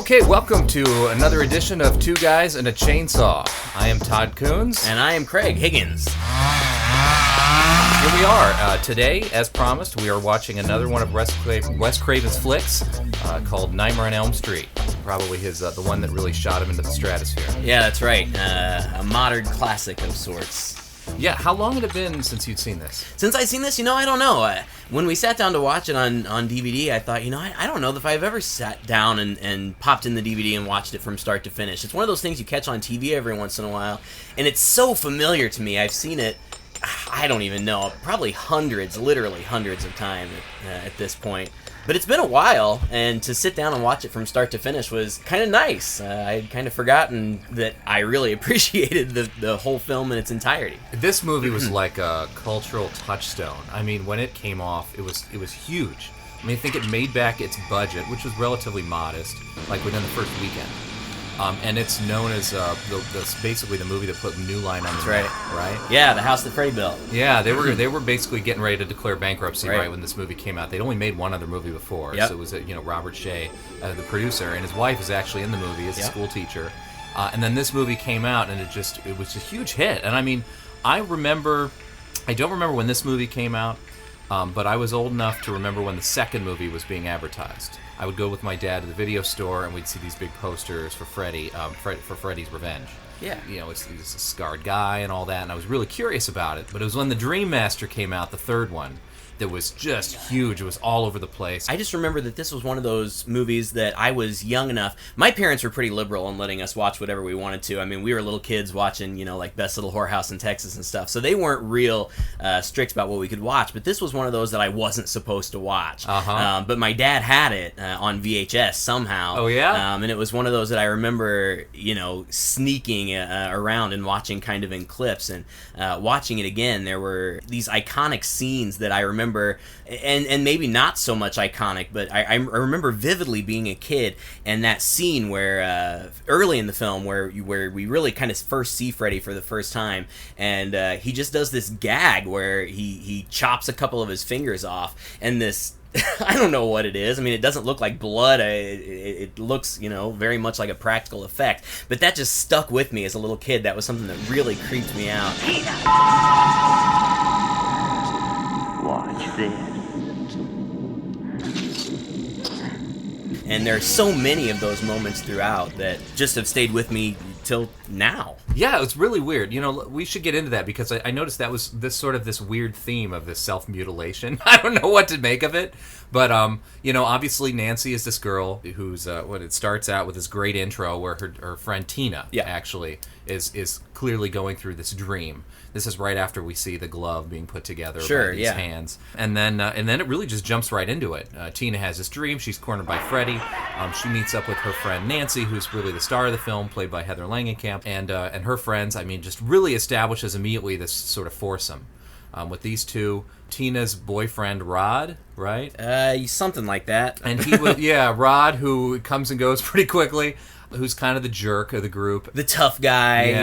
Okay, welcome to another edition of Two Guys and a Chainsaw. I am Todd Coons. And I am Craig Higgins. Here we are. Today, as promised, we are watching another one of Wes Craven's flicks called Nightmare on Elm Street. Probably his the one that really shot him into the stratosphere. Yeah, that's right. A modern classic of sorts. Yeah, how long had it been since you'd seen this? Since I've seen this, I don't know. When we sat down to watch it on DVD, I thought, I don't know if I've ever sat down and popped in the DVD and watched it from start to finish. It's one of those things you catch on TV every once in a while, and it's so familiar to me. I've seen it, I don't even know, probably literally hundreds of times at this point. But it's been a while, and to sit down and watch it from start to finish was kind of nice. I'd kind of forgotten that I really appreciated the whole film in its entirety. This movie was like a cultural touchstone. I mean, when it came off, it was huge. I mean, I think it made back its budget, which was relatively modest, like within the first weekend. And it's known as basically the movie that put New Line on the map, right? Yeah, the house that Freddy built. Yeah, they were basically getting ready to declare bankruptcy right when this movie came out. They'd only made one other movie before, so it was Robert Shea, the producer, and his wife is actually in the movie as a school teacher. And then this movie came out, and it was a huge hit. And I mean, I don't remember when this movie came out, but I was old enough to remember when the second movie was being advertised. I would go with my dad to the video store, and we'd see these big posters for for Freddy's Revenge. Yeah. He's a scarred guy and all that, and I was really curious about it. But it was when the Dream Master came out, the third one, that was just huge. It was all over the place. I just remember that this was one of those movies that I was young enough. My parents were pretty liberal in letting us watch whatever we wanted to. I mean, we were little kids watching, like Best Little Whorehouse in Texas and stuff. So they weren't real strict about what we could watch. But this was one of those that I wasn't supposed to watch. But my dad had it on VHS somehow. Oh, yeah? And it was one of those that I remember, sneaking around and watching kind of in clips. And watching it again, there were these iconic scenes that I remember. And maybe not so much iconic, but I remember vividly being a kid, and that scene where early in the film where we really kind of first see Freddy for the first time, and he just does this gag where he chops a couple of his fingers off, and this I don't know what it is. I mean, it doesn't look like blood. It looks, very much like a practical effect. But that just stuck with me as a little kid. That was something that really creeped me out. Watch this. And there are so many of those moments throughout that just have stayed with me till now. Yeah, it's really weird. We should get into that because I noticed that was this weird theme of this self-mutilation. I don't know what to make of it, but obviously Nancy is this girl who's it starts out with this great intro where her friend Tina actually is clearly going through this dream. This is right after we see the glove being put together by these hands, and then it really just jumps right into it. Tina has this dream. She's cornered by Freddy. She meets up with her friend Nancy, who's really the star of the film, played by Heather Langenkamp, and her friends. I mean, just really establishes immediately this sort of foursome with these two. Tina's boyfriend Rod, right? Something like that. And he was Rod, who comes and goes pretty quickly. Who's kind of the jerk of the group. The tough guy,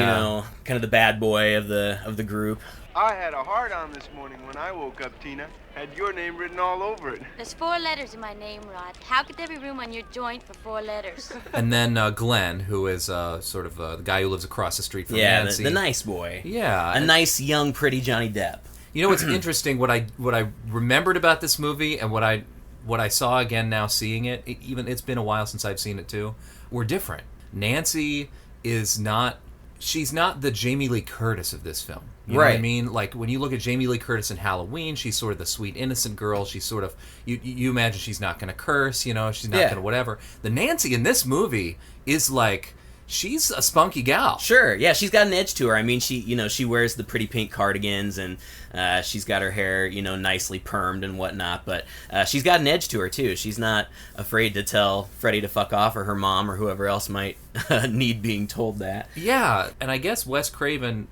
kind of the bad boy of the group. I had a hard on this morning when I woke up, Tina. Had your name written all over it. There's 4 letters in my name, Rod. How could there be room on your joint for 4 letters? And then Glenn, who is sort of the guy who lives across the street from Nancy. The nice boy. Yeah. A nice, young, pretty Johnny Depp. What's interesting, what I remembered about this movie and what I saw again now seeing it, it's been a while since I've seen it too, were different. Nancy she's not the Jamie Lee Curtis of this film. You know what I mean? Like, when you look at Jamie Lee Curtis in Halloween, she's sort of the sweet, innocent girl. She's sort of, you imagine she's not going to curse, she's not going to whatever. The Nancy in this movie is like, she's a spunky gal. Sure, yeah, she's got an edge to her. I mean, she wears the pretty pink cardigans, and she's got her hair, nicely permed and whatnot, but she's got an edge to her, too. She's not afraid to tell Freddy to fuck off, or her mom, or whoever else might need being told that. Yeah, and I guess Wes Craven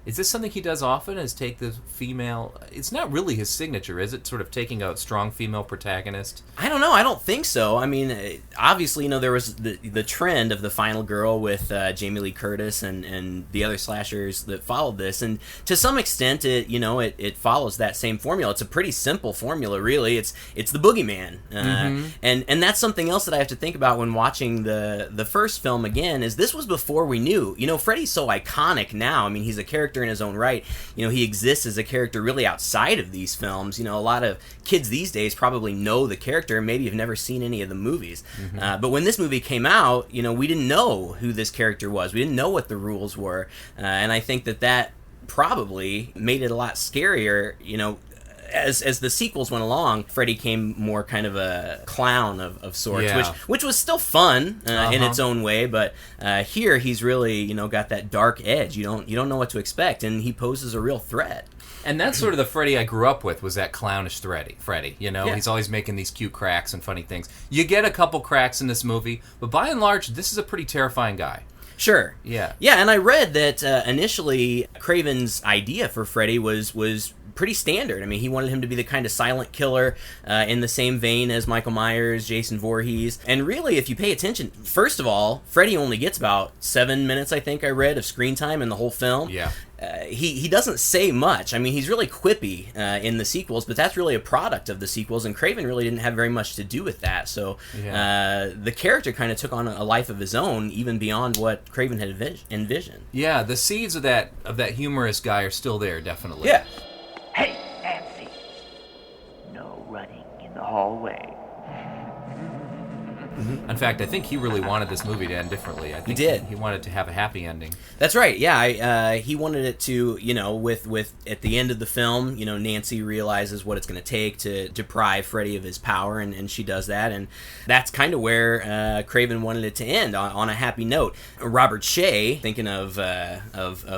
Is this something he does often, is take the female... It's not really his signature, is it? Sort of taking a strong female protagonist? I don't know. I don't think so. I mean, obviously, there was the trend of the final girl with Jamie Lee Curtis and the other slashers that followed this. And to some extent, it follows that same formula. It's a pretty simple formula, really. It's the boogeyman. And that's something else that I have to think about when watching the first film again, is this was before we knew. Freddy's so iconic now. I mean, he's a character in his own right. He exists as a character really outside of these films. A lot of kids these days probably know the character and maybe have never seen any of the movies. But when this movie came out, we didn't know who this character was. We didn't know what the rules were. And I think that probably made it a lot scarier, as the sequels went along. Freddy came more kind of a clown of sorts, which was still fun in its own way, but here he's really got that dark edge. You don't know what to expect, and he poses a real threat. And that's sort of the Freddy I grew up with, was that clownish Freddy. He's always making these cute cracks and funny things. You get a couple cracks in this movie, but by and large, this is a pretty terrifying guy. Sure. Yeah, and I read that initially Craven's idea for Freddy was pretty standard. I mean, he wanted him to be the kind of silent killer in the same vein as Michael Myers, Jason Voorhees. And really, if you pay attention, first of all, Freddy only gets about 7 minutes, I think I read, of screen time in the whole film. Yeah. He doesn't say much. I mean, he's really quippy in the sequels, but that's really a product of the sequels, and Craven really didn't have very much to do with that. So the character kind of took on a life of his own, even beyond what Craven had envisioned. Yeah, the seeds of that humorous guy are still there, definitely. Yeah. Hey, Nancy! No running in the hallway. In fact, I think he really wanted this movie to end differently. I think he did. He wanted to have a happy ending. That's right. Yeah, he wanted it to, with at the end of the film, Nancy realizes what it's going to take to deprive Freddy of his power, and she does that, and that's kind of where Craven wanted it to end, on a happy note. Robert Shea, thinking of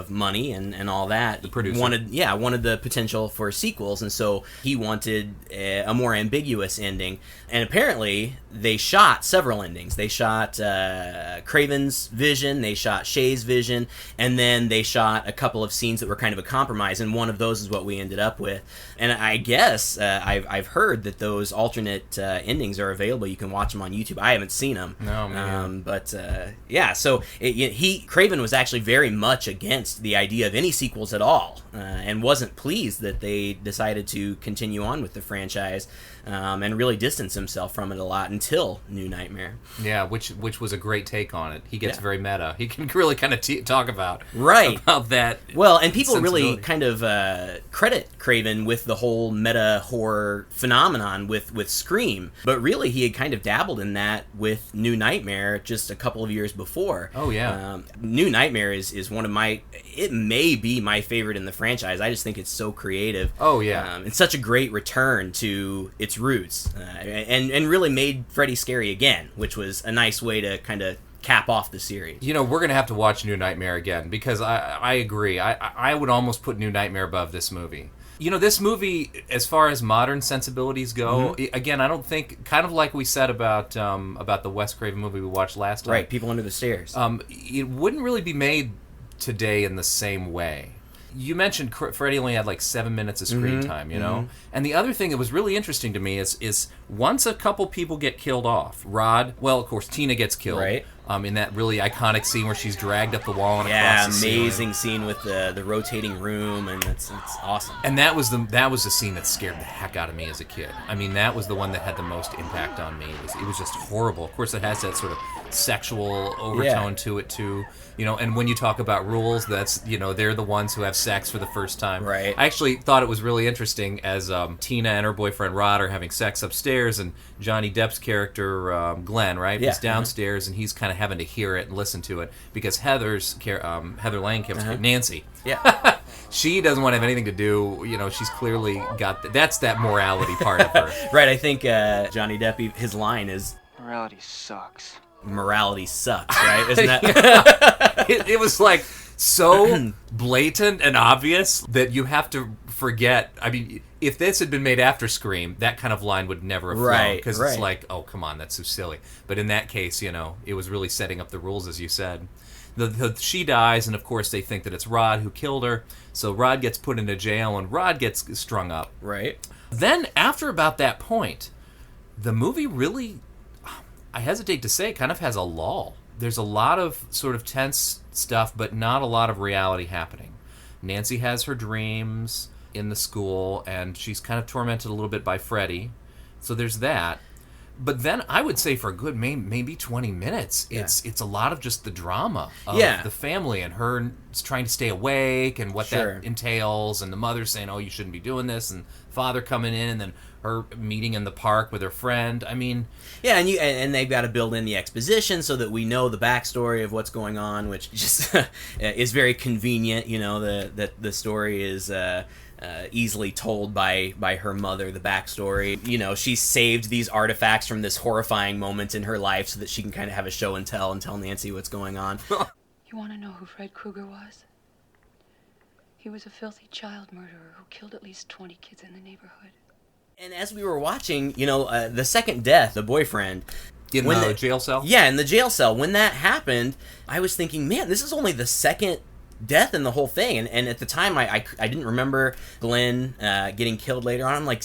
money and all that, the producer, wanted the potential for sequels, and so he wanted a more ambiguous ending, and apparently they shot several endings. They shot Craven's vision, they shot Shay's vision, and then they shot a couple of scenes that were kind of a compromise, and one of those is what we ended up with. And I guess I've heard that those alternate endings are available. You can watch them on YouTube. I haven't seen them. No, man. So Craven was actually very much against the idea of any sequels at all, and wasn't pleased that they decided to continue on with the franchise, and really distance himself from it a lot until New Nightmare. Yeah, which was a great take on it. He gets very meta. He can really kind of talk about that. Well, and people really kind of credit Craven with the whole meta horror phenomenon with Scream, but really he had kind of dabbled in that with New Nightmare just a couple of years before. Oh yeah. New Nightmare is one of it may be my favorite in the franchise. I just think it's so creative. Oh yeah. It's such a great return to its roots, and really made Freddy scary again, which was a nice way to kind of cap off the series. We're going to have to watch New Nightmare again, because I agree. I would almost put New Nightmare above this movie. This movie, as far as modern sensibilities go, again, I don't think, kind of like we said about the Wes Craven movie we watched last time. Right, People Under the Stairs. It wouldn't really be made today in the same way. You mentioned Freddy only had like 7 minutes of screen time, And the other thing that was really interesting to me is once a couple people get killed off, Rod, well, of course, Tina gets killed. Right. In that really iconic scene where she's dragged up the wall and across the ceiling. Amazing scene with the rotating room, and it's awesome. And that was the scene that scared the heck out of me as a kid. I mean, that was the one that had the most impact on me. It was just horrible. Of course, it has that sort of sexual overtone to it too. And when you talk about rules, that's they're the ones who have sex for the first time. Right. I actually thought it was really interesting as Tina and her boyfriend Rod are having sex upstairs, and Johnny Depp's character Glenn, right, is downstairs, and he's kind of having to hear it and listen to it because Heather Langenkamp's Nancy. Yeah. She doesn't want to have anything to do. She's clearly got that's that morality part of her. Right. I think Johnny Depp, his line is, Morality sucks. Morality sucks, right? Isn't that? It was like so blatant and obvious that you have to forget. I mean, if this had been made after Scream, that kind of line would never have flown, because it's like, oh, come on, that's so silly. But in that case, it was really setting up the rules, as you said. she dies, and of course they think that it's Rod who killed her. So Rod gets put into jail, and Rod gets strung up. Right. Then, after about that point, the movie really, I hesitate to say, kind of has a lull. There's a lot of sort of tense stuff, but not a lot of reality happening. Nancy has her dreams in the school, and she's kind of tormented a little bit by Freddy. So there's that. But then I would say for a good maybe 20 minutes, it's a lot of just the drama of the family and her trying to stay awake and what that entails, and the mother saying, "Oh, you shouldn't be doing this," and father coming in, and then her meeting in the park with her friend. I mean, yeah, and they've got to build in the exposition so that we know the backstory of what's going on, which just is very convenient. You know, that the story is. Easily told by her mother, the backstory. You know, she saved these artifacts from this horrifying moment in her life so that she can kind of have a show and tell Nancy what's going on. You want to know who Fred Krueger was? He was a filthy child murderer who killed at least 20 kids in the neighborhood. And as we were watching, the second death, the boyfriend... In the jail cell? Yeah, in the jail cell. When that happened, I was thinking, man, this is only the second death in the whole thing, and at the time I didn't remember Glenn getting killed later on. I'm like,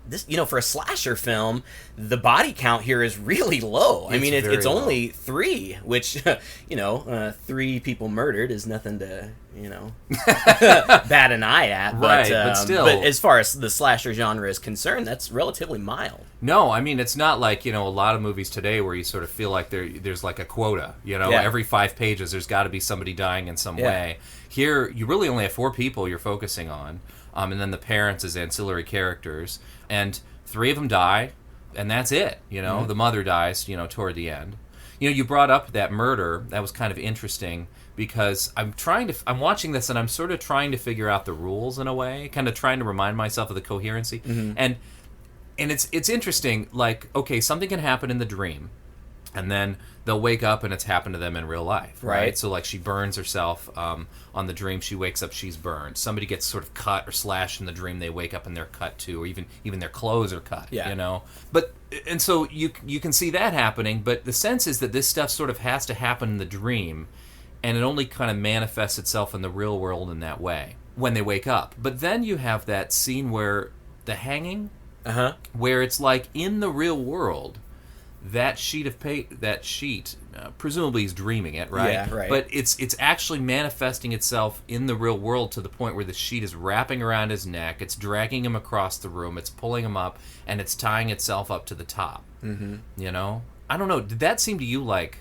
this, for a slasher film, the body count here is really low. I mean, it's only 3, which 3 people murdered is nothing to bat an eye at. Right, but still, but as far as the slasher genre is concerned, that's relatively mild. No, I mean, it's not like, a lot of movies today where you sort of feel like there's like a quota, every 5 pages there's got to be somebody dying in some way. Here, you really only have 4 people you're focusing on, and then the parents as ancillary characters, and 3 of them die, and that's it, The mother dies, toward the end. You brought up that murder. That was kind of interesting, because I'm watching this and I'm sort of trying to figure out the rules in a way, kind of trying to remind myself of the coherency. And it's interesting, like, okay, something can happen in the dream, and then they'll wake up and it's happened to them in real life, right? So, like, she burns herself on the dream. She wakes up, she's burned. Somebody gets sort of cut or slashed in the dream. They wake up and they're cut too, or even their clothes are cut, But, and so you can see that happening, but the sense is that this stuff sort of has to happen in the dream, and it only kind of manifests itself in the real world in that way when they wake up. But then you have that scene where the hanging, where it's like in the real world, that sheet, presumably he's dreaming it, right? Yeah, right. But it's actually manifesting itself in the real world to the point where the sheet is wrapping around his neck, it's dragging him across the room, it's pulling him up, and it's tying itself up to the top. I don't know. Did that seem to you like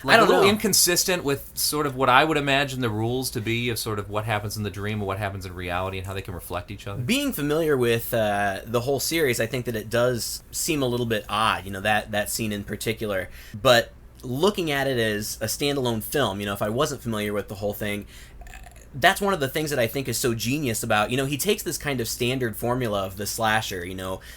I don't a little know. inconsistent with sort of what I would imagine the rules to be of sort of what happens in the dream and what happens in reality and how they can reflect each other? Being familiar with the whole series, I think that it does seem a little bit odd, that scene in particular. But looking at it as a standalone film, if I wasn't familiar with the whole thing, that's one of the things that I think is so genius about, he takes this kind of standard formula of the slasher,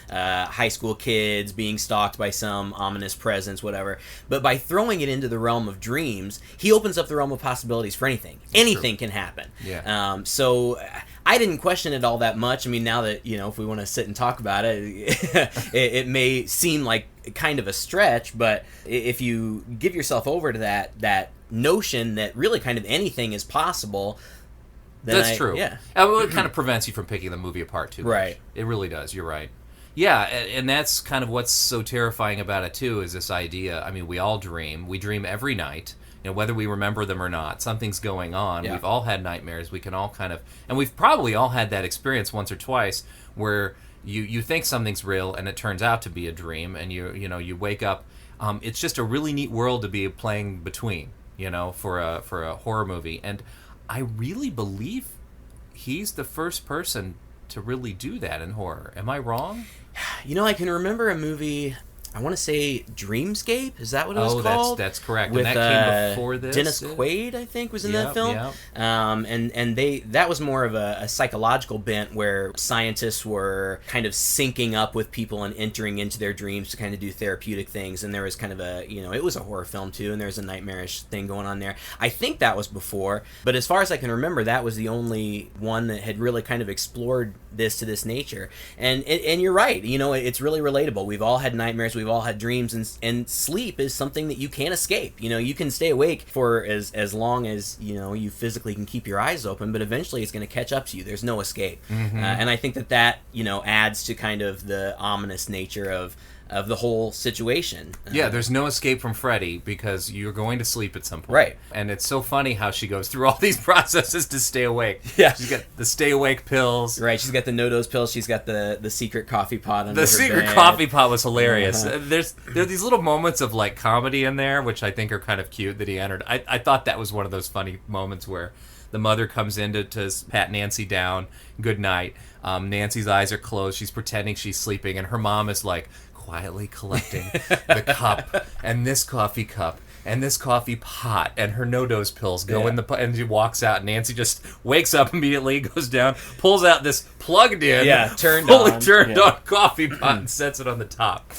high school kids being stalked by some ominous presence, whatever. But by throwing it into the realm of dreams, he opens up the realm of possibilities for anything. Anything can happen. Yeah. So I didn't question it all that much. I mean, now that, if we want to sit and talk about it, it may seem like kind of a stretch, but if you give yourself over to that notion that really kind of anything is possible, that's true. Yeah. It kind of prevents you from picking the movie apart too much. Right. It really does. You're right. Yeah, and that's kind of what's so terrifying about it too, is this idea. I mean, we all dream. We dream every night. Whether we remember them or not, something's going on. Yeah. We've all had nightmares. We can all kind of, and we've probably all had that experience once or twice where you think something's real and it turns out to be a dream, and you wake up. It's just a really neat world to be playing between, for a horror movie. And I really believe he's the first person to really do that in horror. Am I wrong? I can remember a movie, I want to say Dreamscape. Is that what it was called? That's correct. With, and that came before this. Dennis Quaid, I think, was in that film. Yep. And that was more of a psychological bent where scientists were kind of syncing up with people and entering into their dreams to kind of do therapeutic things. And there was kind of it was a horror film too, and there was a nightmarish thing going on there. I think that was before, but as far as I can remember, that was the only one that had really kind of explored this to this nature. And you're right. It's really relatable. We've all had nightmares. We've we've all had dreams, and sleep is something that you can't escape. You can stay awake for as long as you physically can keep your eyes open, but eventually it's going to catch up to you. There's no escape. And I think that adds to kind of the ominous nature of the whole situation. Yeah, there's no escape from Freddy because you're going to sleep at some point. Right. And it's so funny how she goes through all these processes to stay awake. Yeah. She's got the stay awake pills. Right, she's got the no-dose pills, she's got the secret coffee pot under her The secret bed. coffee pot was hilarious. There are these little moments of like comedy in there, which I think are kind of cute that he entered. I thought that was one of those funny moments where the mother comes in to pat Nancy down. Good night. Nancy's eyes are closed. She's pretending she's sleeping, and her mom is like quietly collecting the cup and this coffee cup and this coffee pot, and her no-dose pills go in the pot, and she walks out. Nancy just wakes up immediately, goes down, pulls out this plugged-in, fully turned on coffee pot and sets it on the top.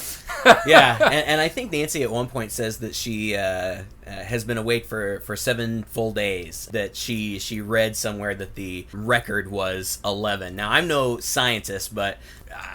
And I think Nancy at one point says that she has been awake for 7 full days, that she read somewhere that the record was 11. Now, I'm no scientist, but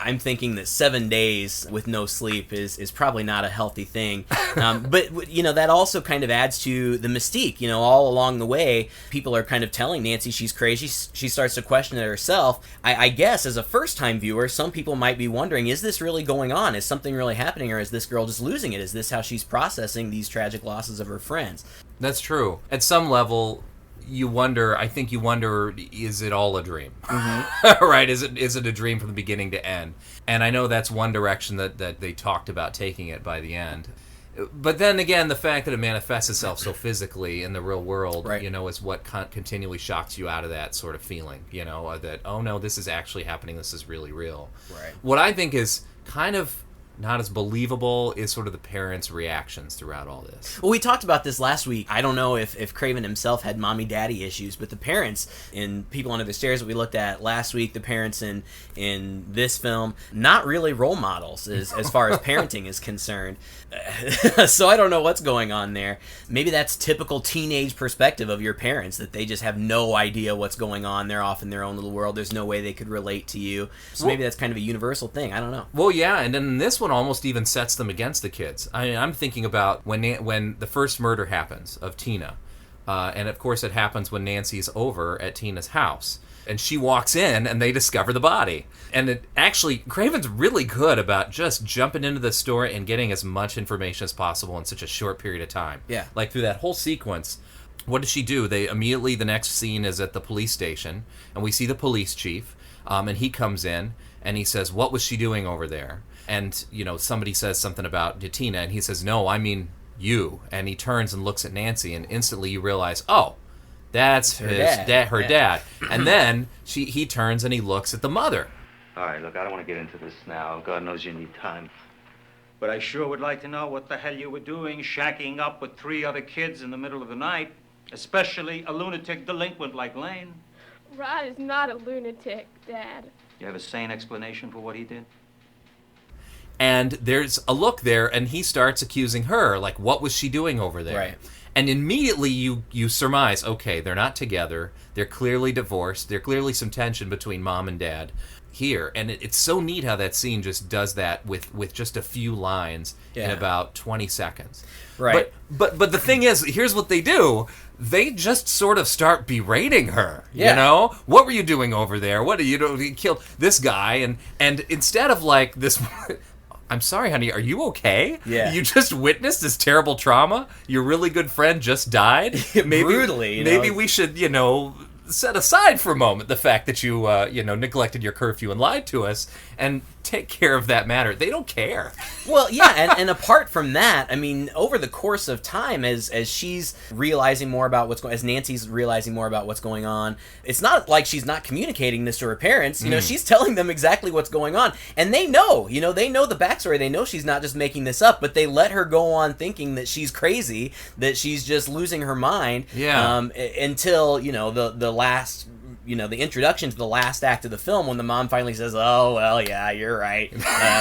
I'm thinking that 7 days with no sleep is probably not a healthy thing. But, that also kind of adds to the mystique. All along the way, people are kind of telling Nancy she's crazy. She starts to question it herself. I guess as a first-time viewer, some people might be wondering, is this really going on? Is something really happening, or is this girl just losing it? Is this how she's processing these tragic losses of her friends? That's true. At some level, you wonder, is it all a dream? Right? Is it a dream from the beginning to end? And I know that's one direction that they talked about taking it by the end. But then again, the fact that it manifests itself so physically in the real world, right, is what continually shocks you out of that sort of feeling, that, oh no, this is actually happening, this is really real. Right. What I think is kind of not as believable is sort of the parents' reactions throughout all this. Well, we talked about this last week. I don't know if Craven himself had mommy-daddy issues, but the parents in People Under the Stairs that we looked at last week, the parents in this film, not really role models as far as parenting is concerned. So I don't know what's going on there. Maybe that's typical teenage perspective of your parents, that they just have no idea what's going on. They're off in their own little world. There's no way they could relate to you. So maybe that's kind of a universal thing. I don't know. Well, yeah, and then this one almost even sets them against the kids. I'm thinking about when the first murder happens of Tina, and of course it happens when Nancy's over at Tina's house, and she walks in and they discover the body. And it actually, Craven's really good about just jumping into the story and getting as much information as possible in such a short period of time. Yeah. Like through that whole sequence, what does she do? They immediately, the next scene is at the police station, and we see the police chief, and he comes in and he says, "What was she doing over there?" And, somebody says something about Tina, and he says, "No, I mean you." And he turns and looks at Nancy, and instantly you realize, oh, that's her dad. And then he turns and he looks at the mother. All right, look, I don't want to get into this now. God knows you need time. But I sure would like to know what the hell you were doing shacking up with 3 other kids in the middle of the night, especially a lunatic delinquent like Lane. Rod is not a lunatic, Dad. You have a sane explanation for what he did? And there's a look there, and he starts accusing her, like, what was she doing over there? Right. And immediately you surmise, okay, they're not together, they're clearly divorced, there's clearly some tension between mom and dad here. And it's so neat how that scene just does that with just a few lines in about 20 seconds. Right. But the thing is, here's what they do. They just sort of start berating her, What were you doing over there? What are you killed this guy? And instead of like this... I'm sorry, honey, are you okay? Yeah. You just witnessed this terrible trauma? Your really good friend just died? Brutally. Maybe we should, set aside for a moment the fact that you, neglected your curfew and lied to us and take care of that matter. They don't care. Well, yeah, and apart from that, I mean, over the course of time, as she's realizing more about as Nancy's realizing more about what's going on, it's not like she's not communicating this to her parents. She's telling them exactly what's going on, and they know, they know the backstory. They know she's not just making this up, but they let her go on thinking that she's crazy, that she's just losing her mind. Yeah. Until the last. The introduction to the last act of the film, when the mom finally says, "Oh, well, yeah, you're right.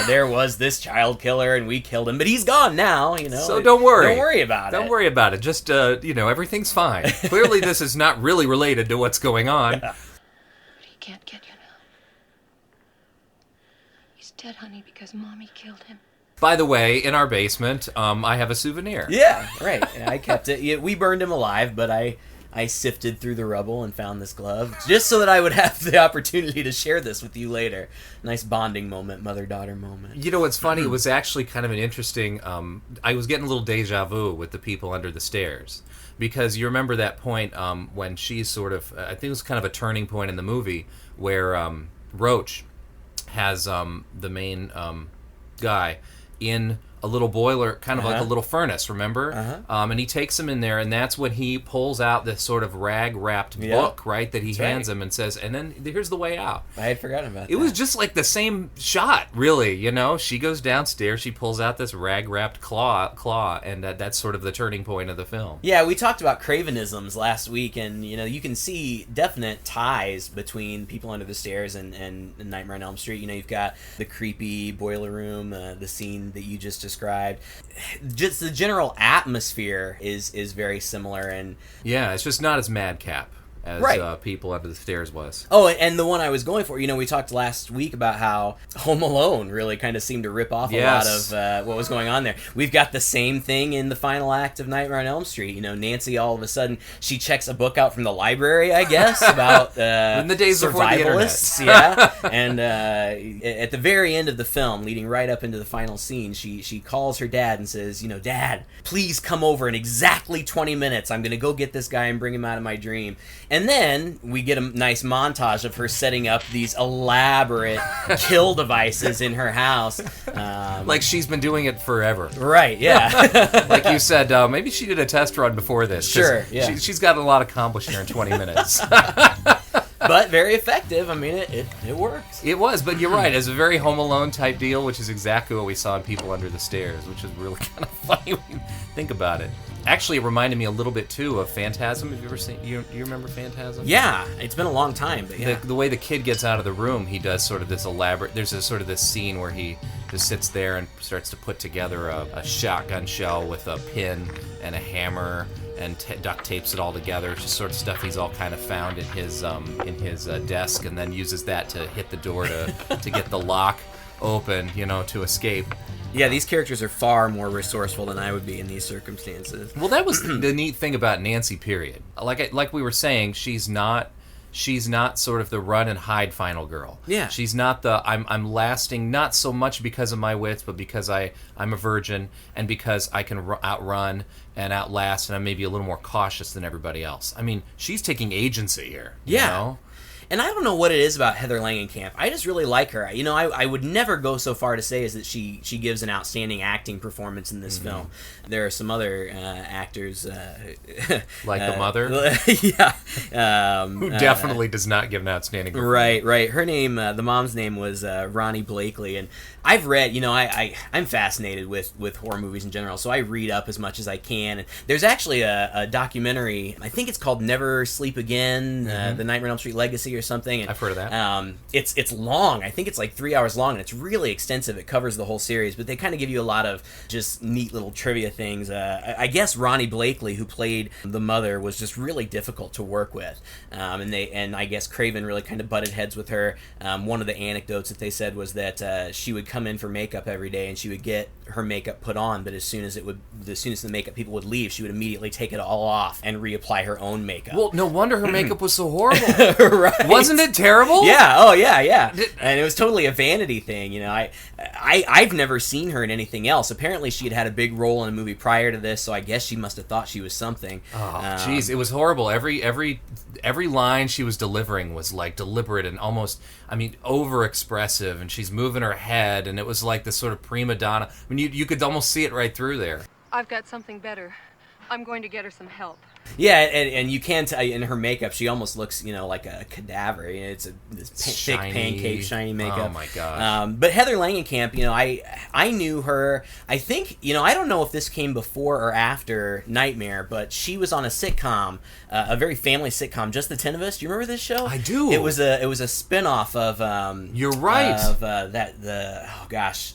There was this child killer, and we killed him, but he's gone now." So don't worry. Don't worry about it. Don't worry about it. Just everything's fine. Clearly, this is not really related to what's going on. But he can't get you now. He's dead, honey, because Mommy killed him. By the way, in our basement, I have a souvenir. Yeah, right. I kept it. Yeah, we burned him alive, but I sifted through the rubble and found this glove just so that I would have the opportunity to share this with you later. Nice bonding moment, mother-daughter moment. You know what's funny? It was actually kind of an interesting... I was getting a little deja vu with the people under the stairs. Because you remember that point when she's sort of... I think it was kind of a turning point in the movie where Roach has the main guy in a little boiler, kind of like a little furnace, remember? And he takes him in there, and that's when he pulls out this sort of rag-wrapped book, right, that he hands him and says, and then here's the way out. I had forgotten about that. It was just like the same shot, really, you know? She goes downstairs, she pulls out this rag-wrapped claw, and that's sort of the turning point of the film. Yeah, we talked about Cravenisms last week, and, you know, you can see definite ties between People Under the Stairs and Nightmare on Elm Street. You know, you've got the creepy boiler room, the scene that you just described. Just the general atmosphere is very similar, and yeah, it's just not as madcap as People Under the Stairs was. Oh, and the one I was going for, you know, we talked last week about how Home Alone really kind of seemed to rip off a lot of what was going on there. We've got the same thing in the final act of Nightmare on Elm Street. You know, Nancy all of a sudden, she checks a book out from the library, I guess, about in the days survivalists. Before the internet. And at the very end of the film, leading right up into the final scene, she calls her dad and says, you know, Dad, please come over in exactly 20 minutes. I'm going to go get this guy and bring him out of my dream. And then we get a nice montage of her setting up these elaborate kill devices in her house. Like she's been doing it forever. Right, yeah. Like you said, maybe she did a test run before this. Sure, yeah. She's got a lot accomplished here in 20 minutes. But very effective. I mean, it works. It was, but you're right. It's a very Home Alone type deal, which is exactly what we saw in People Under the Stairs, which is really kind of funny when you think about it. Actually, it reminded me a little bit, too, of Phantasm. Have you ever seen... You remember Phantasm? Yeah. It's been a long time, but yeah. The way the kid gets out of the room, he does sort of this elaborate... There's a sort of this scene where he just sits there and starts to put together a shotgun shell with a pin and a hammer and duct tapes it all together. It's just sort of stuff he's all kind of found in his desk, and then uses that to hit the door to get the lock open, you know, to escape. Yeah, these characters are far more resourceful than I would be in these circumstances. Well, that was the neat thing about Nancy, period. Like we were saying, she's not sort of the run and hide final girl. Yeah. She's not the I'm lasting, not so much because of my wits, but because I'm a virgin and because I can outrun and outlast, and I'm maybe a little more cautious than everybody else. I mean, she's taking agency here. You know? And I don't know what it is about Heather Langenkamp. I just really like her. You know, I would never go so far to say as that she gives an outstanding acting performance in this film. There are some other actors... like the mother? Yeah. Who definitely does not give an outstanding performance. Right. Her name, the mom's name was Ronnie Blakely. And I've read, you know, I'm fascinated with horror movies in general, so I read up as much as I can. And there's actually a documentary, I think it's called Never Sleep Again, The Nightmare on Elm Street Legacy or something. And, I've heard of that. It's long. I think it's like 3 hours long, and it's really extensive. It covers the whole series, but they kind of give you a lot of just neat little trivia things. I guess Ronnie Blakely, who played the mother, was just really difficult to work with, and I guess Craven really kind of butted heads with her. One of the anecdotes that they said was that she would come in for makeup every day, and she would get her makeup put on, but as soon as the makeup people would leave, she would immediately take it all off and reapply her own makeup. Well, no wonder her makeup was so horrible. Right. Wasn't it terrible? Yeah. Oh, yeah. And it was totally a vanity thing. You know, I've never seen her in anything else. Apparently, she had a big role in a movie prior to this, so I guess she must have thought she was something. Oh, jeez, it was horrible. Every line she was delivering was like deliberate and almost, I mean, over expressive, and she's moving her head, and it was like this sort of prima donna. I mean, you could almost see it right through there. I've got something better. I'm going to get her some help. Yeah, and you can tell in her makeup, she almost looks, you know, like a cadaver. You know, it's this thick pancake, shiny makeup. Oh my gosh! But Heather Langenkamp, you know, I knew her. I think, you know, I don't know if this came before or after Nightmare, but she was on a sitcom, a very family sitcom, Just the 10 of Us. Do you remember this show? I do. It was a spinoff of. You're right. Of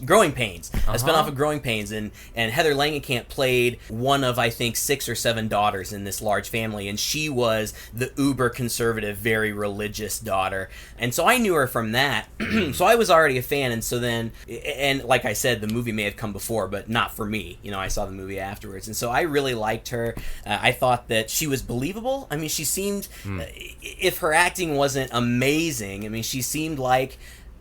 Growing Pains. A spinoff of Growing Pains, and Heather Langenkamp played one of, I think, 6 or 7 daughters in this this large family, and she was the uber conservative, very religious daughter. And so I knew her from that. So I was already a fan, and so then, and like I said, the movie may have come before, but not for me. You know, I saw the movie afterwards, and so I really liked her. I thought that she was believable. I mean, she seemed, if her acting wasn't amazing, I mean, she seemed like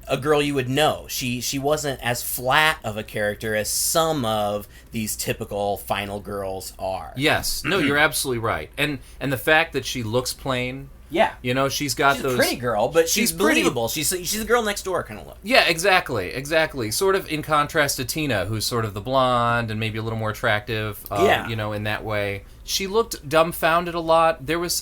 a girl you would know. She wasn't as flat of a character as some of these typical final girls are. Yes. No, you're absolutely right. And the fact that she looks plain. Yeah. You know, she's got those... She's a pretty girl, but she's pretty. believable. She's a girl next door kind of look. Yeah, exactly. Sort of in contrast to Tina, who's sort of the blonde and maybe a little more attractive, you know, in that way. She looked dumbfounded a lot.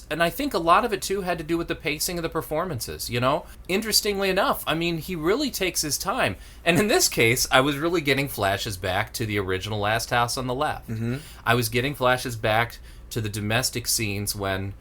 And I think a lot of it, too, had to do with the pacing of the performances, you know? Interestingly enough, I mean, he really takes his time. And in this case, I was really getting flashes back to the original Last House on the Left. Mm-hmm. I was getting flashes back to the domestic scenes when...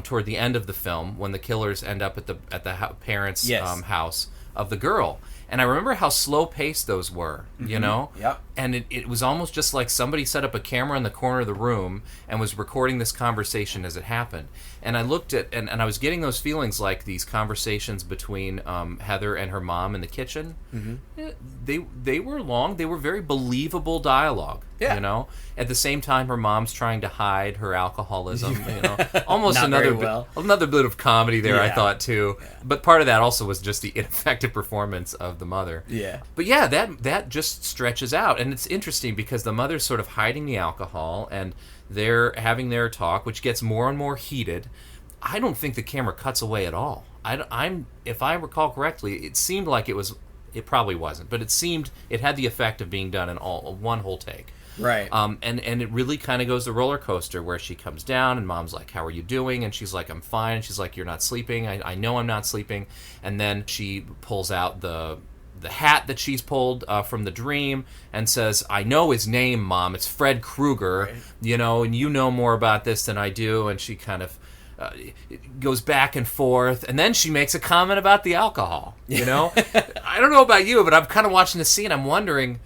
toward the end of the film, when the killers end up at the parents' house of the girl. And I remember how slow-paced those were, you know? Yep. And it was almost just like somebody set up a camera in the corner of the room and was recording this conversation as it happened. And I looked at, and I was getting those feelings like these conversations between Heather and her mom in the kitchen. Mm-hmm. They were long. They were very believable dialogue, you know? At the same time, her mom's trying to hide her alcoholism, you know? Almost another bit of comedy there, I thought, too. Yeah. But part of that also was just the ineffective performance of the mother. Yeah. But yeah, that just stretches out. And it's interesting because the mother's sort of hiding the alcohol, and they're having their talk, which gets more and more heated. I don't think the camera cuts away at all. If I recall correctly, it seemed like it was. It probably wasn't, but it had the effect of being done in one whole take. Right. And it really kind of goes the roller coaster where she comes down and mom's like, "How are you doing?" And she's like, "I'm fine." And she's like, "You're not sleeping." I know I'm not sleeping. And then she pulls out the hat that she's pulled from the dream and says, "I know his name, Mom. It's Fred Krueger, right. You know, and you know more about this than I do." And she kind of goes back and forth, and then she makes a comment about the alcohol, you know? I don't know about you, but I'm kind of watching the scene. I'm wondering,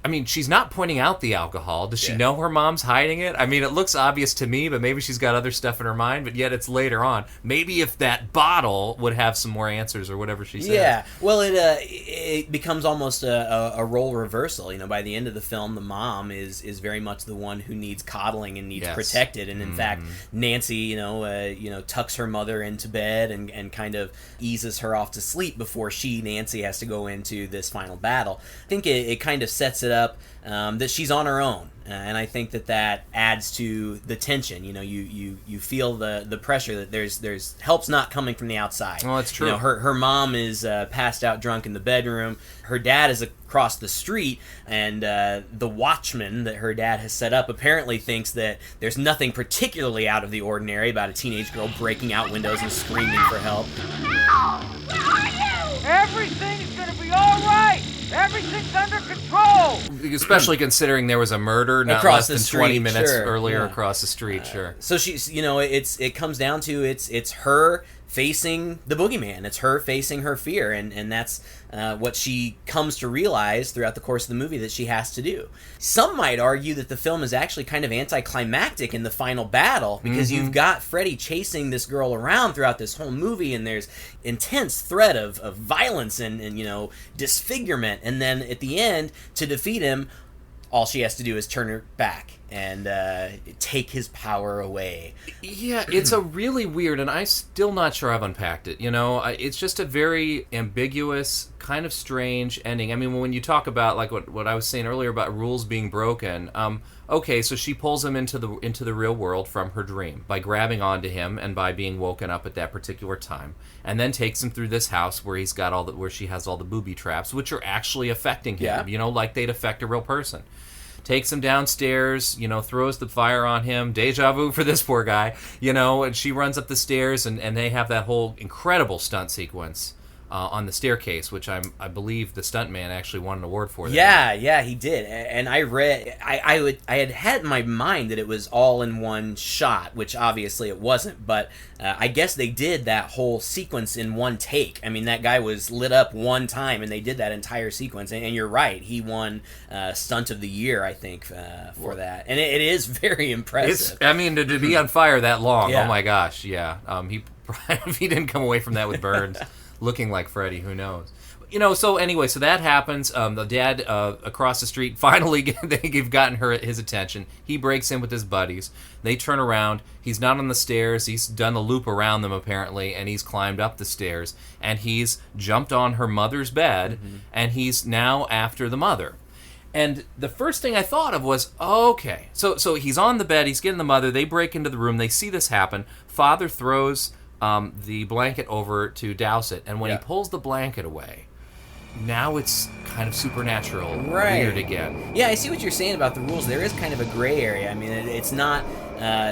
I mean, she's not pointing out the alcohol. Does she know her mom's hiding it? I mean, it looks obvious to me, but maybe she's got other stuff in her mind, but yet it's later on. Maybe if that bottle would have some more answers or whatever she says. Yeah, well, it becomes almost a role reversal. You know, by the end of the film, the mom is very much the one who needs coddling and needs protected. And in fact, Nancy, you know, tucks her mother into bed and kind of eases her off to sleep before Nancy, has to go into this final battle. I think it kind of sets it up that she's on her own, and I think that adds to the tension. You know, you feel the pressure that there's help's not coming from the outside. Well, that's true. You know, her mom is passed out drunk in the bedroom. Her dad is across the street, and the watchman that her dad has set up apparently thinks that there's nothing particularly out of the ordinary about a teenage girl breaking out windows and screaming for help. Where are you? Everything's gonna be all right. Everything's under control. Especially considering there was a murder not across less than 20 minutes earlier across the street. So she's, you know, it comes down to it's her facing the boogeyman. It's her facing her fear, and that's what she comes to realize throughout the course of the movie that she has to do. Some might argue that the film is actually kind of anticlimactic in the final battle, because you've got Freddy chasing this girl around throughout this whole movie, and there's intense threat of violence and you know, disfigurement, and then at the end, to defeat him, all she has to do is turn her back and take his power away. Yeah, it's a really weird, and I'm still not sure I've unpacked it. You know, it's just a very ambiguous, kind of strange ending. I mean, when you talk about like what I was saying earlier about rules being broken, okay, so she pulls him into the real world from her dream by grabbing onto him and by being woken up at that particular time, and then takes him through this house where where she has all the booby traps, which are actually affecting him. You know, like they'd affect a real person. Takes him downstairs, you know, throws the fire on him. Deja vu for this poor guy, you know, and she runs up the stairs, and they have that whole incredible stunt sequence on the staircase, which I believe the stuntman actually won an award for. Yeah, he did. And I read, I had in my mind that it was all in one shot, which obviously it wasn't. But I guess they did that whole sequence in one take. I mean, that guy was lit up one time, and they did that entire sequence. And you're right, he won Stunt of the Year, I think, for that. And it is very impressive. To be on fire that long, Yeah. oh my gosh, yeah. If he didn't come away from that with burns, looking like Freddy, who knows? So anyway, so that happens. The dad across the street, finally, they've gotten his attention. He breaks in with his buddies. They turn around. He's not on the stairs. He's done a loop around them, apparently, and he's climbed up the stairs. And he's jumped on her mother's bed, and he's now after the mother. And the first thing I thought of was, okay, so he's on the bed, he's getting the mother, they break into the room, they see this happen. Father throws the blanket over to douse it, and when he pulls the blanket away, now it's kind of supernatural, weird again. Yeah, I see what you're saying about the rules. There is kind of a gray area. I mean, it's not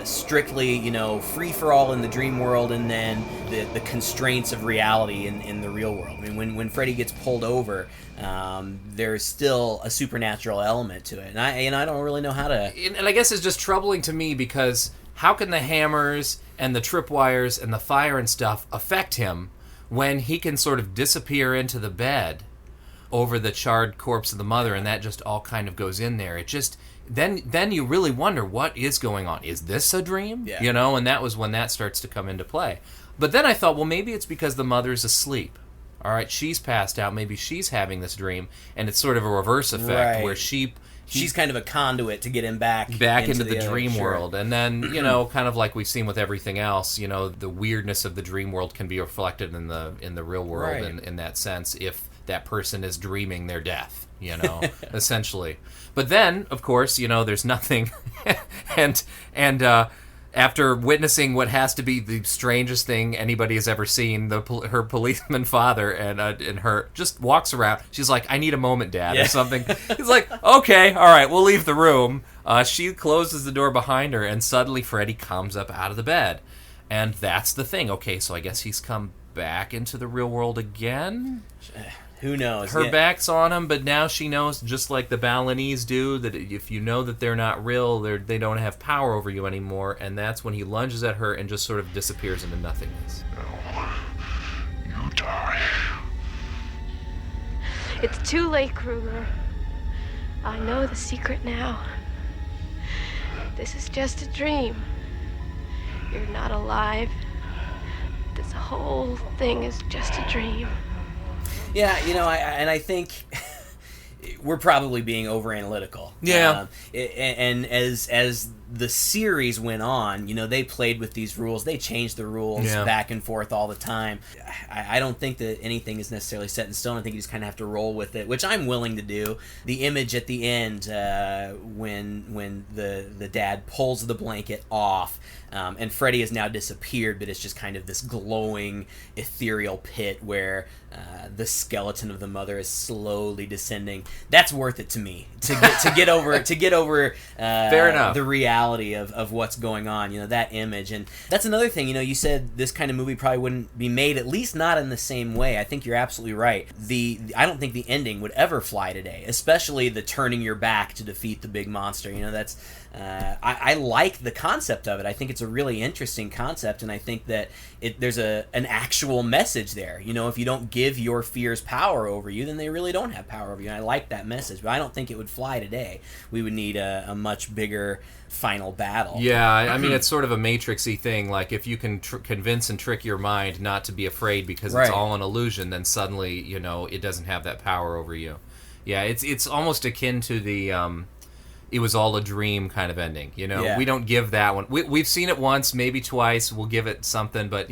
strictly, free-for-all in the dream world and then the constraints of reality in the real world. I mean, when Freddy gets pulled over, there's still a supernatural element to it. And I don't really know how to... And I guess it's just troubling to me because how can the hammers and the tripwires and the fire and stuff affect him when he can sort of disappear into the bed over the charred corpse of the mother, and that just all kind of goes in there. It just... Then you really wonder, what is going on? Is this a dream? Yeah. And that was when that starts to come into play. But then I thought, well, maybe it's because the mother's asleep. All right, she's passed out. Maybe she's having this dream, and it's sort of a reverse effect where she's kind of a conduit to get him back into the dream world. And then, kind of like we've seen with everything else, the weirdness of the dream world can be reflected in the real world in that sense if that person is dreaming their death, essentially. But then, of course, there's nothing. and after witnessing what has to be the strangest thing anybody has ever seen, her policeman father and her just walks around. She's like, I need a moment, Dad, or something. He's like, okay, all right, we'll leave the room. She closes the door behind her, and suddenly Freddy comes up out of the bed. And that's the thing. Okay, so I guess he's come back into the real world again? Who knows? Her back's on him, but now she knows, just like the Balinese do, that if you know that they're not real, they don't have power over you anymore, and that's when he lunges at her and just sort of disappears into nothingness. You die. It's too late, Krueger. I know the secret now. This is just a dream. You're not alive. This whole thing is just a dream. Yeah, I think we're probably being over-analytical. Yeah. And as the series went on, they played with these rules. They changed the rules back and forth all the time. I don't think that anything is necessarily set in stone. I think you just kind of have to roll with it, which I'm willing to do. The image at the end when the dad pulls the blanket off, and Freddy has now disappeared, but it's just kind of this glowing, ethereal pit where the skeleton of the mother is slowly descending. That's worth it to me to get over Fair enough. The reality of what's going on. That image, and that's another thing. You said this kind of movie probably wouldn't be made, at least not in the same way. I think you're absolutely right. I don't think the ending would ever fly today, especially the turning your back to defeat the big monster. That's I like the concept of it. I think it's a really interesting concept, and I think that there's an actual message there. If you don't give your fears power over you, then they really don't have power over you. And I like that message, but I don't think it would fly today. We would need a much bigger final battle. Yeah, I mean, it's sort of a Matrix-y thing. Like, if you can convince and trick your mind not to be afraid because it's all an illusion, then suddenly, it doesn't have that power over you. Yeah, it's almost akin to the... it was all a dream kind of ending, We don't give that one. We've seen it once, maybe twice. We'll give it something, but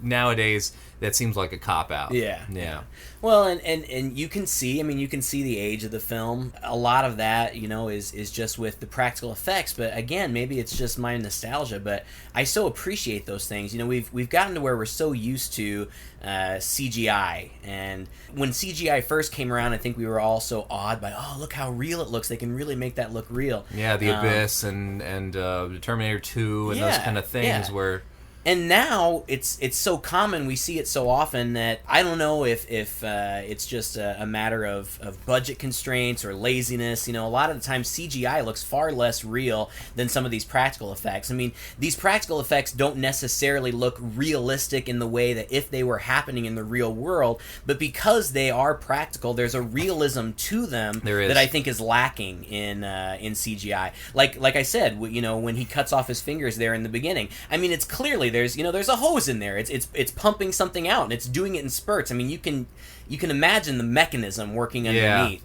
nowadays that seems like a cop out. Yeah. Well, and you can see, the age of the film. A lot of that, is just with the practical effects. But again, maybe it's just my nostalgia. But I so appreciate those things. We've gotten to where we're so used to CGI, and when CGI first came around, I think we were all so awed by, oh, look how real it looks. They can really make that look real. Yeah, The Abyss and Terminator 2 and those kind of things where And now it's so common, we see it so often that I don't know if it's just a matter of budget constraints or laziness. A lot of the time CGI looks far less real than some of these practical effects. I mean, these practical effects don't necessarily look realistic in the way that if they were happening in the real world, but because they are practical, there's a realism to them that I think is lacking in CGI. Like I said, when he cuts off his fingers there in the beginning, I mean, it's clearly there's a hose in there. It's pumping something out and it's doing it in spurts. I mean, you can imagine the mechanism working underneath.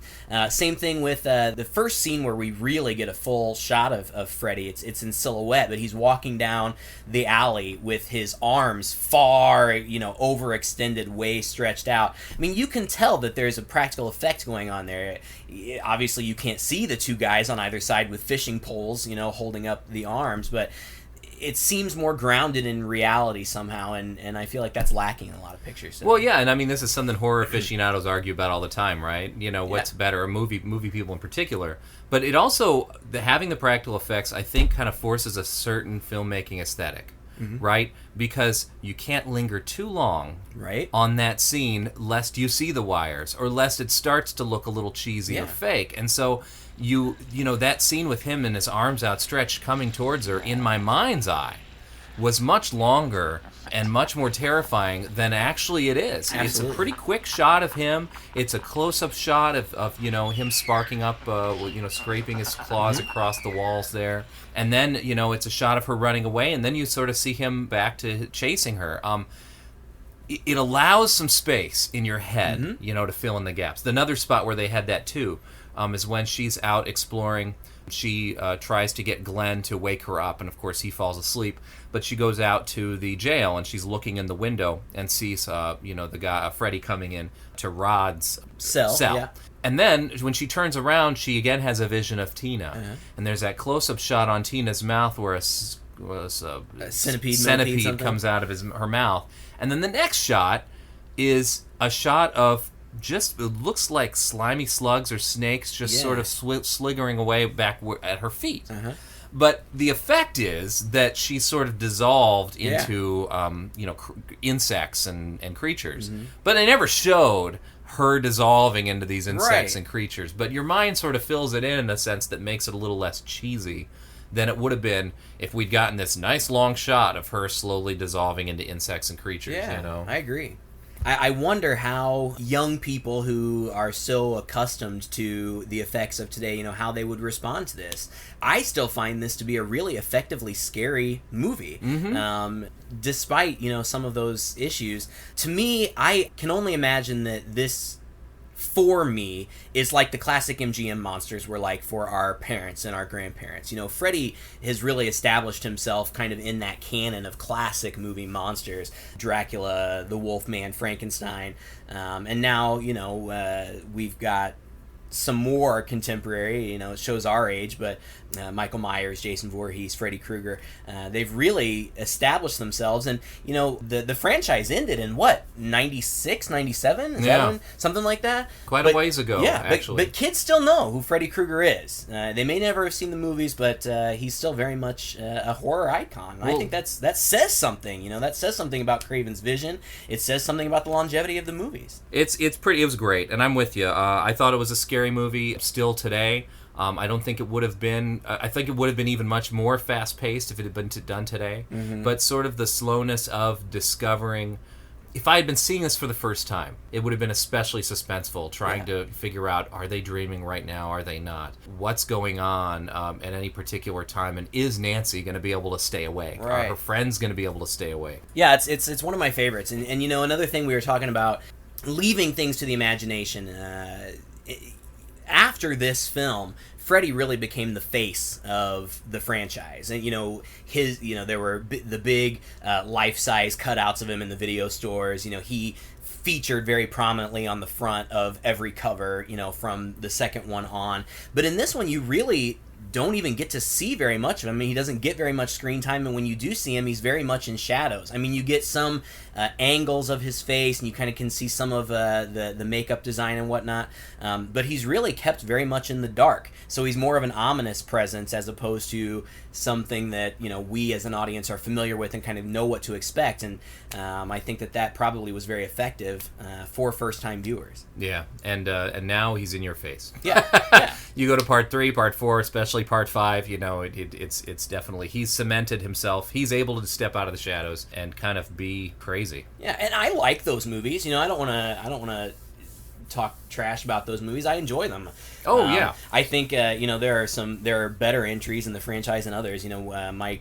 Same thing with the first scene where we really get a full shot of Freddy. It's in silhouette, but he's walking down the alley with his arms far, overextended, way stretched out. I mean, you can tell that there's a practical effect going on there. Obviously, you can't see the two guys on either side with fishing poles, holding up the arms, but it seems more grounded in reality somehow, and I feel like that's lacking in a lot of pictures. So. Well, yeah, and I mean, this is something horror aficionados argue about all the time, right? What's better, movie people in particular. But it also, having the practical effects, I think, kind of forces a certain filmmaking aesthetic, right? Because you can't linger too long on that scene lest you see the wires, or lest it starts to look a little cheesy or fake. And so you know that scene with him and his arms outstretched coming towards her, in my mind's eye, was much longer and much more terrifying than actually it is. Absolutely. It's a pretty quick shot of him. It's a close-up shot of him sparking up, scraping his claws across the walls there. And then, it's a shot of her running away, and then you sort of see him back to chasing her. It allows some space in your head, to fill in the gaps. Another spot where they had that too is when she's out exploring. She tries to get Glenn to wake her up, and of course he falls asleep. But she goes out to the jail, and she's looking in the window and sees, the guy, Freddy, coming in to Rod's cell. Yeah. And then when she turns around, she again has a vision of Tina, and there's that close-up shot on Tina's mouth where a centipede comes out of her mouth, and then the next shot is a shot of just, it looks like slimy slugs or snakes just sort of sliggering away back at her feet. But the effect is that she's sort of dissolved into insects and creatures. But they never showed her dissolving into these insects and creatures. But your mind sort of fills it in a sense that makes it a little less cheesy than it would have been if we'd gotten this nice long shot of her slowly dissolving into insects and creatures. I agree. I wonder how young people who are so accustomed to the effects of today, how they would respond to this. I still find this to be a really effectively scary movie, despite, some of those issues. To me, I can only imagine that this, for me, is like the classic MGM monsters were like for our parents and our grandparents. Freddy has really established himself kind of in that canon of classic movie monsters. Dracula, the Wolfman, Frankenstein, and now, we've got some more contemporary, it shows our age, but Michael Myers, Jason Voorhees, Freddy Krueger, they've really established themselves, and the franchise ended in what, 96, 97? Is that when? Something like that? Quite a ways ago, actually. But kids still know who Freddy Krueger is. They may never have seen the movies, but he's still very much a horror icon. Well, I think that says something, that says something about Craven's vision. It says something about the longevity of the movies. It was great, and I'm with you. I thought it was a scary movie still today. I don't think it would have been. I think it would have been even much more fast-paced if it had been done today. But sort of the slowness of discovering. If I had been seeing this for the first time, it would have been especially suspenseful, trying to figure out, are they dreaming right now? Are they not? What's going on at any particular time? And is Nancy going to be able to stay awake? Are her friends going to be able to stay awake? Yeah, it's one of my favorites. And another thing we were talking about, leaving things to the imagination. After this film, Freddy really became the face of the franchise, and there were the big life-size cutouts of him in the video stores. He featured very prominently on the front of every cover, from the second one on. But in this one, you really don't even get to see very much of him. I mean, he doesn't get very much screen time, and when you do see him, he's very much in shadows. I mean, you get some angles of his face, and you kind of can see some of the makeup design and whatnot, but he's really kept very much in the dark. So he's more of an ominous presence as opposed to something that, you know, we as an audience are familiar with and kind of know what to expect. And I think that probably was very effective for first-time viewers. Yeah, and now he's in your face. Yeah, yeah. You go to part 3, part 4, especially part 5. You know, it's definitely, he's cemented himself. He's able to step out of the shadows and kind of be crazy. Yeah, and I like those movies. You know, I don't want to talk trash about those movies. I enjoy them. Oh yeah. I think you know, there are better entries in the franchise than others. You know, my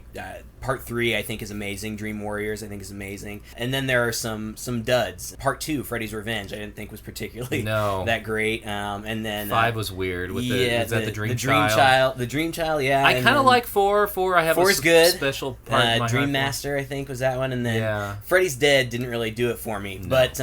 part 3 I think is amazing. Dream Warriors I think is amazing, and then there are some duds. Part 2, Freddy's Revenge, I didn't think was particularly that great. And then 5 was weird. With the Dream Child? The Dream Child, yeah. I kind of like 4. 4 I have 4 is good. Special part in my Dream heart Master I think was that one, and then yeah. Freddy's Dead didn't really do it for me, No. but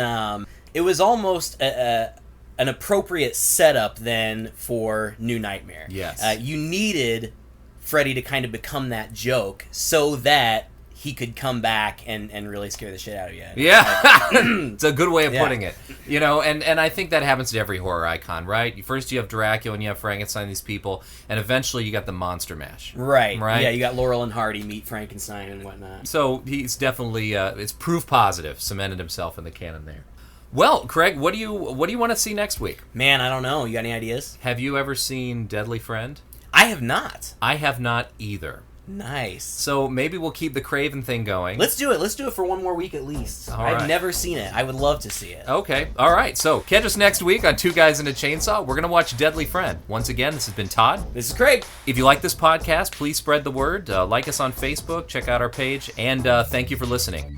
it was almost an appropriate setup then for New Nightmare. Yes. You needed Freddy to kind of become that joke so that he could come back and really scare the shit out of you. Yeah. It's a good way of putting it. You know, and I think that happens to every horror icon, right? First you have Dracula and you have Frankenstein, these people, and eventually you got the Monster Mash. Right. Yeah, you got Laurel and Hardy meet Frankenstein and whatnot. So he's definitely, it's proof positive, cemented himself in the canon there. Well, Craig, what do you want to see next week? Man, I don't know. You got any ideas? Have you ever seen Deadly Friend? I have not. I have not either. Nice. So maybe we'll keep the Craven thing going. Let's do it. Let's do it for one more week at least. I've never seen it. I would love to see it. Okay. All right. So catch us next week on Two Guys and a Chainsaw. We're going to watch Deadly Friend. Once again, this has been Todd. This is Craig. If you like this podcast, please spread the word. Like us on Facebook. Check out our page. And thank you for listening.